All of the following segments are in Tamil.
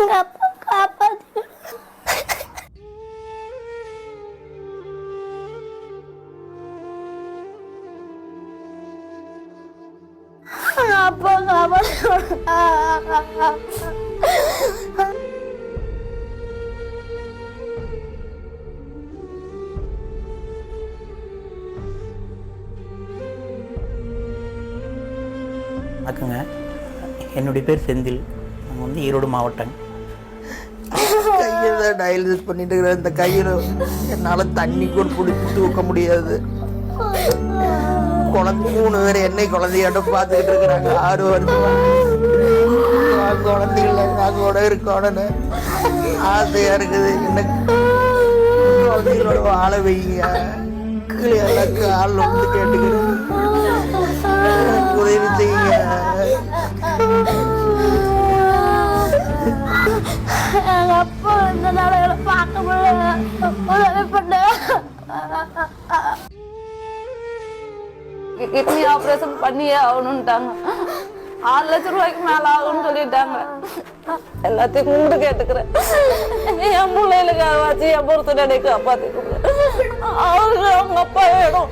எங்க அப்பா காப்பாத்து. அப்பா காப்பாத்து. வணக்கங்க, என்னுடைய பேர் செந்தில். நாங்கள் வந்து ஈரோடு மாவட்டம். கையை தான் டயலிசிஸ் பண்ணிட்டு இருக்கிறேன். இந்த கையில் என்னால் தண்ணி கூட பிடிச்சி தூக்க முடியாது. குழந்தை 3 பேர் என்னை குழந்தையாட்டம் பார்த்துக்கிட்டு இருக்கிறாங்க. 6 வருஷமா குழந்தைகள நாங்களோட இருக்கணும்னு ஆசையாக இருக்குது. என்ன குழந்தைகளோட வாழ வைங்க. எனக்கு ஆள் வந்து கேட்டுக்கிறேன், உதவி செய்யுங்க. எங்க அப்பா இந்த நாளைகளை பார்க்க முடியல, உதவி பண்ண. கிட்னி ஆப்ரேஷன் பண்ணியே ஆகணும்ட்டாங்க. 6 லட்சம் ரூபாய்க்கு மேல ஆகும்னு சொல்லிட்டாங்க. எல்லாத்தையும் கும்பிட்டு கேட்டுக்கிறேன். என் பிள்ளைகளுக்காக வச்சு என் பொறுத்தனை காப்பாத்தி அவருக்கு அவங்க அப்பா வேணும்.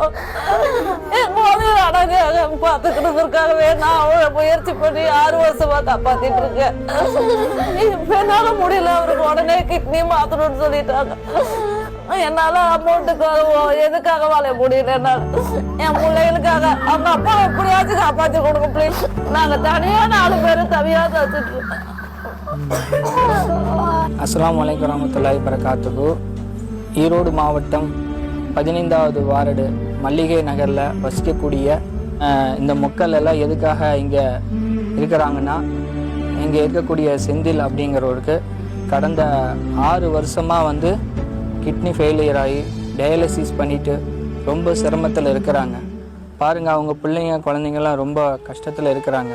என் குழந்தைய அடங்காக பார்த்துக்கிட்டதுக்காகவே நான் அவளை முயற்சி பண்ணி 6 வருஷமா காப்பாத்திட்டு இருக்கேன். என்னால முடியல, அவருக்கு உடனே கிட்னி மாத்தணும்னு சொல்லிட்டாங்க. என்னால அமௌண்ட்டுக்காக எதுக்காக வாழ முடியல. என்னால என் பிள்ளைகளுக்காக அவங்க அப்பா எப்படியாச்சும் காப்பாற்றி கொடுங்க பிளீஸ். நாங்க தனியா 4 பேரும் தவியா தச்சுட்டு இருக்கோம். அஸ்ஸலாமு அலைக்கும் வரஹ்மத்துல்லாஹி வபரகாத்துஹு. ஈரோடு மாவட்டம் 15வது வார்டு மல்லிகை நகரில் வசிக்கக்கூடிய இந்த மக்கள் எல்லாம் எதுக்காக இங்கே இருக்கிறாங்கன்னா, இங்கே இருக்கக்கூடிய செந்தில் அப்படிங்கிறவருக்கு கடந்த 6 வருஷமாக வந்து கிட்னி ஃபெயிலியர் ஆகி டயாலிசிஸ் பண்ணிவிட்டு ரொம்ப சிரமத்தில் இருக்கிறாங்க. பாருங்கள், அவங்க பிள்ளைங்க குழந்தைங்கள்லாம் ரொம்ப கஷ்டத்தில் இருக்கிறாங்க.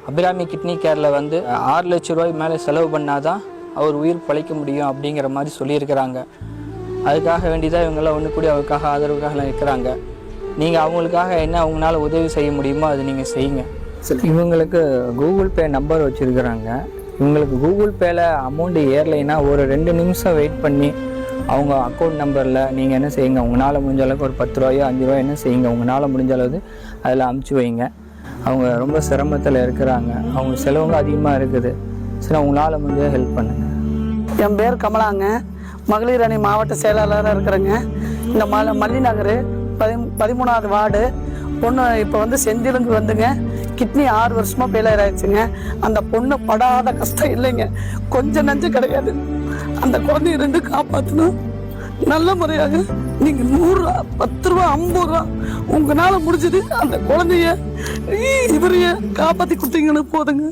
அபிராமி கிட்னி கேரில் வந்து 6 லட்ச ரூபாய் மேலே செலவு பண்ணாதான் அவர் உயிர் பழைக்க முடியும் அப்படிங்கிற மாதிரி சொல்லியிருக்கிறாங்க. அதுக்காக வேண்டிதான் இவங்கெல்லாம் ஒன்று கூடி அவருக்காக ஆதரவுக்காக இருக்கிறாங்க. நீங்கள் அவங்களுக்காக என்ன அவங்களால உதவி செய்ய முடியுமோ அது நீங்கள் செய்யுங்க. இவங்களுக்கு கூகுள் பே நம்பர் வச்சுருக்கிறாங்க. இவங்களுக்கு கூகுள் பேயில் அமௌண்ட்டு ஏறலைன்னா ஒரு 2 நிமிஷம் வெயிட் பண்ணி அவங்க அக்கௌண்ட் நம்பரில் நீங்கள் என்ன செய்யுங்க, உங்களால் முடிஞ்ச அளவுக்கு ஒரு 10 ரூபாயோ 5 ரூபாயோ என்ன செய்யுங்க, உங்களால் முடிஞ்ச அளவு அதில் அமுச்சு வைங்க. அவங்க ரொம்ப சிரமத்தில் இருக்கிறாங்க, அவங்க செலவுங்க அதிகமாக இருக்குது. சரி, உங்களால் முடிஞ்ச ஹெல்ப் பண்ணுங்கள். என் பேர் கமலாங்க, மகளிர் அணி மாவட்ட செயலாளராக இருக்கிறேங்க. இந்த மல்லி நகர் 13வது வார்டு பொண்ணு இப்போ வந்து செந்திலுக்கு வந்துங்க கிட்னி 6 வருஷமாக ஃபெயிலியர் ஆயிடுச்சுங்க. அந்த பொண்ணு படாத கஷ்டம் இல்லைங்க, கொஞ்சம் நஞ்சம் கிடையாது. அந்த குழந்தைய 2 காப்பாற்றணும். நல்ல முறையாக நீங்கள் 100 ரூபா 10 ரூபா 50 ரூபா உங்களால் முடிஞ்சது அந்த குழந்தைய இவரைய காப்பாற்றி கொடுத்தீங்கன்னு போதுங்க.